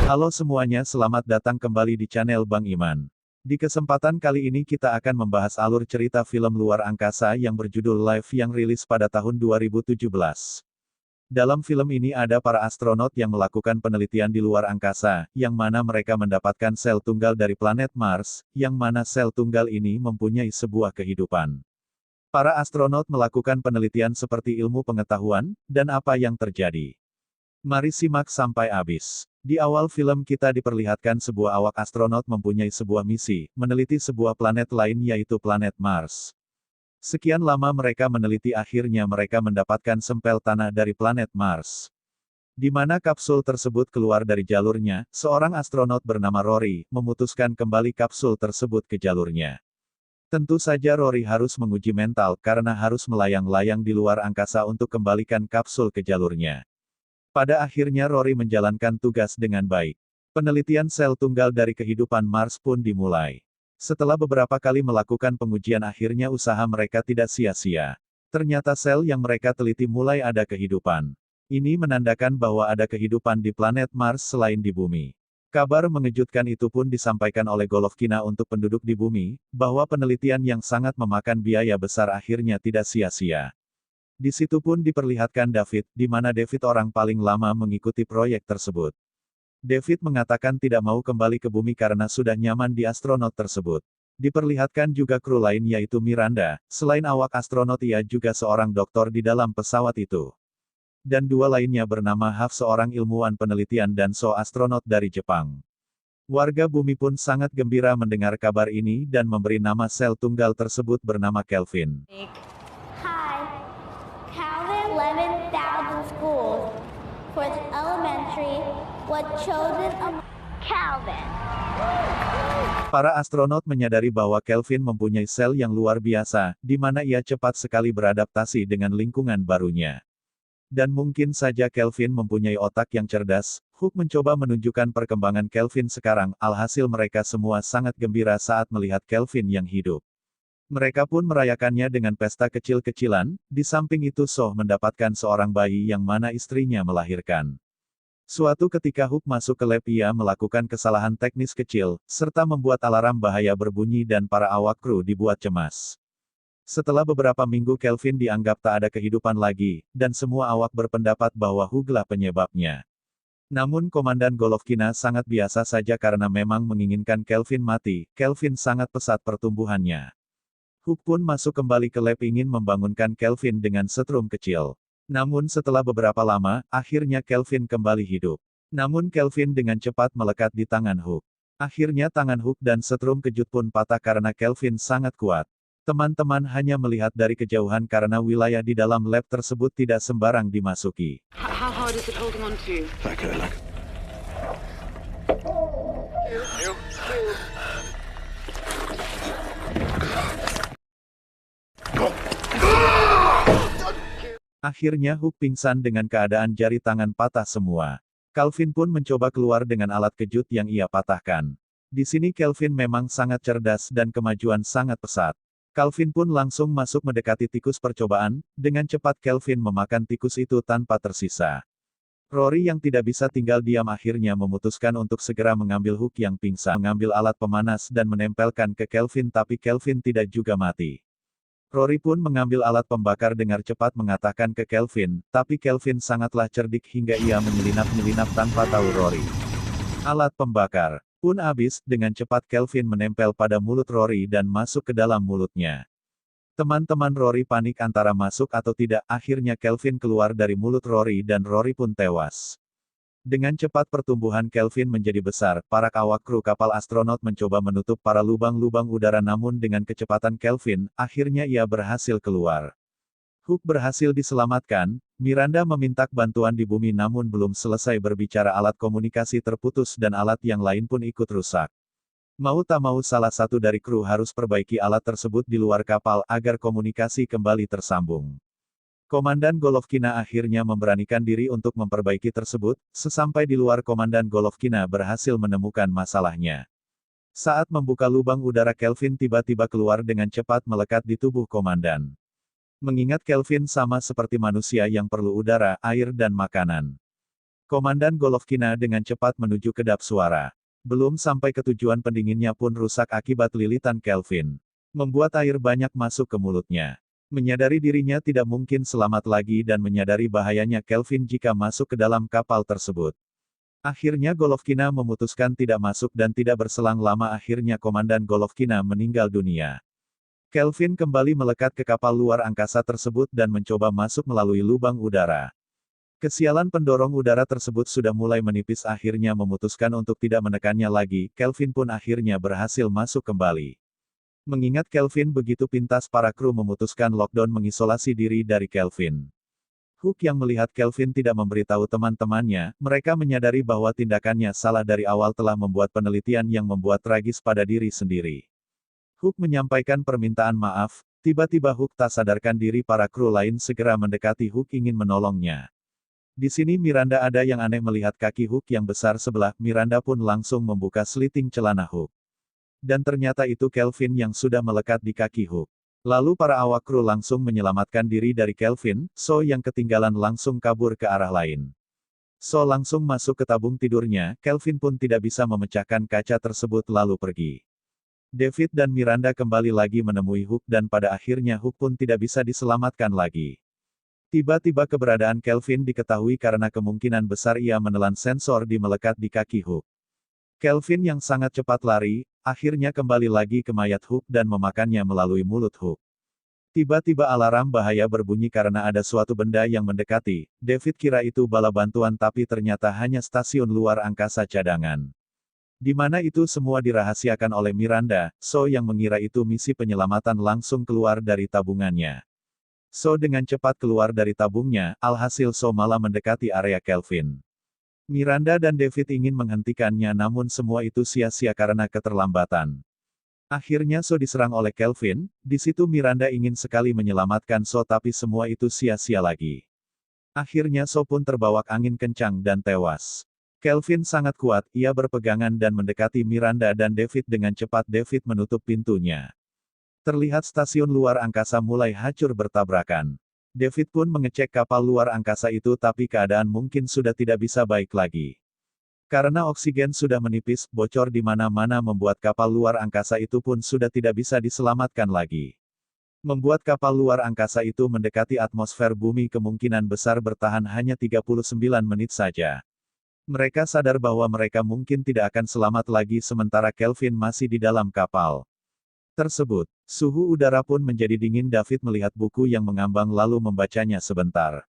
Halo semuanya, selamat datang kembali di channel Bang Iman. Di kesempatan kali ini kita akan membahas alur cerita film luar angkasa yang berjudul Life yang rilis pada tahun 2017. Dalam film ini ada para astronot yang melakukan penelitian di luar angkasa, yang mana mereka mendapatkan sel tunggal dari planet Mars, yang mana sel tunggal ini mempunyai sebuah kehidupan. Para astronot melakukan penelitian seperti ilmu pengetahuan, dan apa yang terjadi. Mari simak sampai habis. Di awal film kita diperlihatkan sebuah awak astronot mempunyai sebuah misi, meneliti sebuah planet lain yaitu planet Mars. Sekian lama mereka meneliti, akhirnya mereka mendapatkan sempel tanah dari planet Mars. Di mana kapsul tersebut keluar dari jalurnya, seorang astronot bernama Rory, memutuskan kembali kapsul tersebut ke jalurnya. Tentu saja Rory harus menguji mental karena harus melayang-layang di luar angkasa untuk kembalikan kapsul ke jalurnya. Pada akhirnya Rory menjalankan tugas dengan baik. Penelitian sel tunggal dari kehidupan Mars pun dimulai. Setelah beberapa kali melakukan pengujian, akhirnya usaha mereka tidak sia-sia. Ternyata sel yang mereka teliti mulai ada kehidupan. Ini menandakan bahwa ada kehidupan di planet Mars selain di bumi. Kabar mengejutkan itu pun disampaikan oleh Golovkina untuk penduduk di bumi, bahwa penelitian yang sangat memakan biaya besar akhirnya tidak sia-sia. Di situ pun diperlihatkan David, di mana David orang paling lama mengikuti proyek tersebut. David mengatakan tidak mau kembali ke bumi karena sudah nyaman di astronot tersebut. Diperlihatkan juga kru lain yaitu Miranda, selain awak astronot ia juga seorang doktor di dalam pesawat itu. Dan dua lainnya bernama Haf, seorang ilmuwan penelitian, dan So, astronot dari Jepang. Warga bumi pun sangat gembira mendengar kabar ini dan memberi nama sel tunggal tersebut bernama Kelvin. Calvin 11,000 schools for its elementary was chosen among Calvin. Para astronot menyadari bahwa Kelvin mempunyai sel yang luar biasa, di mana ia cepat sekali beradaptasi dengan lingkungan barunya. Dan mungkin saja Kelvin mempunyai otak yang cerdas. Hook mencoba menunjukkan perkembangan Kelvin sekarang, alhasil mereka semua sangat gembira saat melihat Kelvin yang hidup. Mereka pun merayakannya dengan pesta kecil-kecilan. Di samping itu So mendapatkan seorang bayi yang mana istrinya melahirkan. Suatu ketika Hook masuk ke lab, ia melakukan kesalahan teknis kecil, serta membuat alarm bahaya berbunyi dan para awak kru dibuat cemas. Setelah beberapa minggu Kelvin dianggap tak ada kehidupan lagi, dan semua awak berpendapat bahwa Hook-lah penyebabnya. Namun Komandan Golovkina sangat biasa saja karena memang menginginkan Kelvin mati. Kelvin sangat pesat pertumbuhannya. Hook pun masuk kembali ke lab ingin membangunkan Kelvin dengan setrum kecil. Namun setelah beberapa lama, akhirnya Kelvin kembali hidup. Namun Kelvin dengan cepat melekat di tangan Hook. Akhirnya tangan Hook dan setrum kejut pun patah karena Kelvin sangat kuat. Teman-teman hanya melihat dari kejauhan karena wilayah di dalam lab tersebut tidak sembarang dimasuki. How hard is it holding on to? Like. Akhirnya Hook pingsan dengan keadaan jari tangan patah semua. Calvin pun mencoba keluar dengan alat kejut yang ia patahkan. Di sini Calvin memang sangat cerdas dan kemajuan sangat pesat. Calvin pun langsung masuk mendekati tikus percobaan, dengan cepat Calvin memakan tikus itu tanpa tersisa. Rory yang tidak bisa tinggal diam akhirnya memutuskan untuk segera mengambil Hook yang pingsan, mengambil alat pemanas dan menempelkan ke Calvin, tapi Calvin tidak juga mati. Rory pun mengambil alat pembakar dengan cepat mengatakan ke Calvin, tapi Calvin sangatlah cerdik hingga ia menyelinap-nyelinap tanpa tahu Rory. Alat pembakar pun habis, dengan cepat Calvin menempel pada mulut Rory dan masuk ke dalam mulutnya. Teman-teman Rory panik antara masuk atau tidak, akhirnya Calvin keluar dari mulut Rory dan Rory pun tewas. Dengan cepat pertumbuhan Calvin menjadi besar, para awak kru kapal astronot mencoba menutup para lubang-lubang udara, namun dengan kecepatan Calvin, akhirnya ia berhasil keluar. Hook berhasil diselamatkan. Miranda meminta bantuan di bumi namun belum selesai berbicara alat komunikasi terputus dan alat yang lain pun ikut rusak. Mau tak mau salah satu dari kru harus perbaiki alat tersebut di luar kapal agar komunikasi kembali tersambung. Komandan Golovkina akhirnya memberanikan diri untuk memperbaiki tersebut. Sesampai di luar, Komandan Golovkina berhasil menemukan masalahnya. Saat membuka lubang udara, Kelvin tiba-tiba keluar dengan cepat melekat di tubuh komandan. Mengingat Kelvin sama seperti manusia yang perlu udara, air dan makanan. Komandan Golovkina dengan cepat menuju kedap suara. Belum sampai ke tujuan pendinginnya pun rusak akibat lilitan Kelvin. Membuat air banyak masuk ke mulutnya. Menyadari dirinya tidak mungkin selamat lagi dan menyadari bahayanya Kelvin jika masuk ke dalam kapal tersebut. Akhirnya Golovkina memutuskan tidak masuk dan tidak berselang lama akhirnya Komandan Golovkina meninggal dunia. Kelvin kembali melekat ke kapal luar angkasa tersebut dan mencoba masuk melalui lubang udara. Kesialan pendorong udara tersebut sudah mulai menipis akhirnya memutuskan untuk tidak menekannya lagi, Kelvin pun akhirnya berhasil masuk kembali. Mengingat Kelvin begitu pintas para kru memutuskan lockdown mengisolasi diri dari Kelvin. Hook yang melihat Kelvin tidak memberitahu teman-temannya, mereka menyadari bahwa tindakannya salah dari awal telah membuat penelitian yang membuat tragis pada diri sendiri. Hook menyampaikan permintaan maaf, tiba-tiba Hook tak sadarkan diri para kru lain segera mendekati Hook ingin menolongnya. Di sini Miranda ada yang aneh melihat kaki Hook yang besar sebelah, Miranda pun langsung membuka seliting celana Hook. Dan ternyata itu Kelvin yang sudah melekat di kaki Hook. Lalu para awak kru langsung menyelamatkan diri dari Kelvin, So yang ketinggalan langsung kabur ke arah lain. So langsung masuk ke tabung tidurnya, Kelvin pun tidak bisa memecahkan kaca tersebut lalu pergi. David dan Miranda kembali lagi menemui Hook dan pada akhirnya Hook pun tidak bisa diselamatkan lagi. Tiba-tiba keberadaan Kelvin diketahui karena kemungkinan besar ia menelan sensor di melekat di kaki Hook. Kelvin yang sangat cepat lari, akhirnya kembali lagi ke mayat Hook dan memakannya melalui mulut Hook. Tiba-tiba alarm bahaya berbunyi karena ada suatu benda yang mendekati. David kira itu bala bantuan tapi ternyata hanya stasiun luar angkasa cadangan. Di mana itu semua dirahasiakan oleh Miranda, So yang mengira itu misi penyelamatan langsung keluar dari tabungannya. So dengan cepat keluar dari tabungnya, alhasil So malah mendekati area Kelvin. Miranda dan David ingin menghentikannya namun semua itu sia-sia karena keterlambatan. Akhirnya So diserang oleh Kelvin, di situ Miranda ingin sekali menyelamatkan So tapi semua itu sia-sia lagi. Akhirnya So pun terbawak angin kencang dan tewas. Kelvin sangat kuat, ia berpegangan dan mendekati Miranda dan David dengan cepat David menutup pintunya. Terlihat stasiun luar angkasa mulai hancur bertabrakan. David pun mengecek kapal luar angkasa itu tapi keadaan mungkin sudah tidak bisa baik lagi. Karena oksigen sudah menipis, bocor di mana-mana membuat kapal luar angkasa itu pun sudah tidak bisa diselamatkan lagi. Membuat kapal luar angkasa itu mendekati atmosfer bumi kemungkinan besar bertahan hanya 39 menit saja. Mereka sadar bahwa mereka mungkin tidak akan selamat lagi sementara Kelvin masih di dalam kapal tersebut. Suhu udara pun menjadi dingin. David melihat buku yang mengambang lalu membacanya sebentar.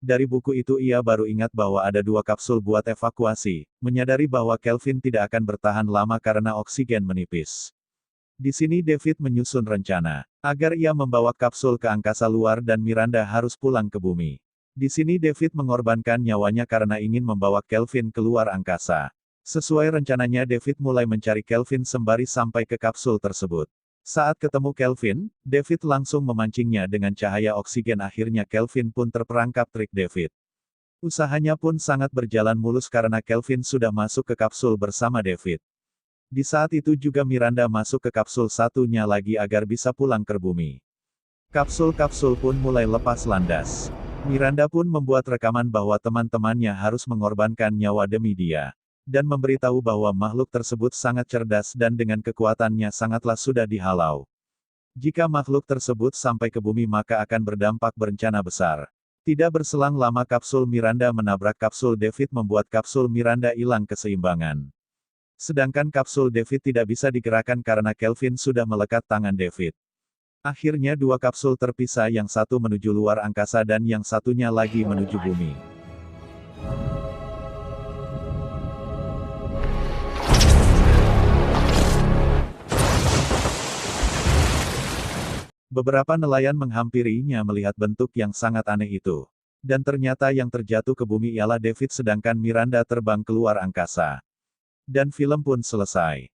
Dari buku itu ia baru ingat bahwa ada 2 kapsul buat evakuasi, menyadari bahwa Kelvin tidak akan bertahan lama karena oksigen menipis. Di sini David menyusun rencana, agar ia membawa kapsul ke angkasa luar dan Miranda harus pulang ke bumi. Di sini David mengorbankan nyawanya karena ingin membawa Kelvin keluar angkasa. Sesuai rencananya David mulai mencari Kelvin sembari sampai ke kapsul tersebut. Saat ketemu Kelvin, David langsung memancingnya dengan cahaya oksigen akhirnya Kelvin pun terperangkap trik David. Usahanya pun sangat berjalan mulus karena Kelvin sudah masuk ke kapsul bersama David. Di saat itu juga Miranda masuk ke kapsul satunya lagi agar bisa pulang ke bumi. Kapsul-kapsul pun mulai lepas landas. Miranda pun membuat rekaman bahwa teman-temannya harus mengorbankan nyawa demi dia. Dan memberitahu bahwa makhluk tersebut sangat cerdas dan dengan kekuatannya sangatlah sudah dihalau. Jika makhluk tersebut sampai ke bumi maka akan berdampak bencana besar. Tidak berselang lama kapsul Miranda menabrak kapsul David membuat kapsul Miranda hilang keseimbangan. Sedangkan kapsul David tidak bisa digerakkan karena Kelvin sudah melekat tangan David. Akhirnya 2 kapsul terpisah, yang satu menuju luar angkasa dan yang satunya lagi menuju bumi. Beberapa nelayan menghampirinya melihat bentuk yang sangat aneh itu. Dan ternyata yang terjatuh ke bumi ialah David sedangkan Miranda terbang keluar angkasa. Dan film pun selesai.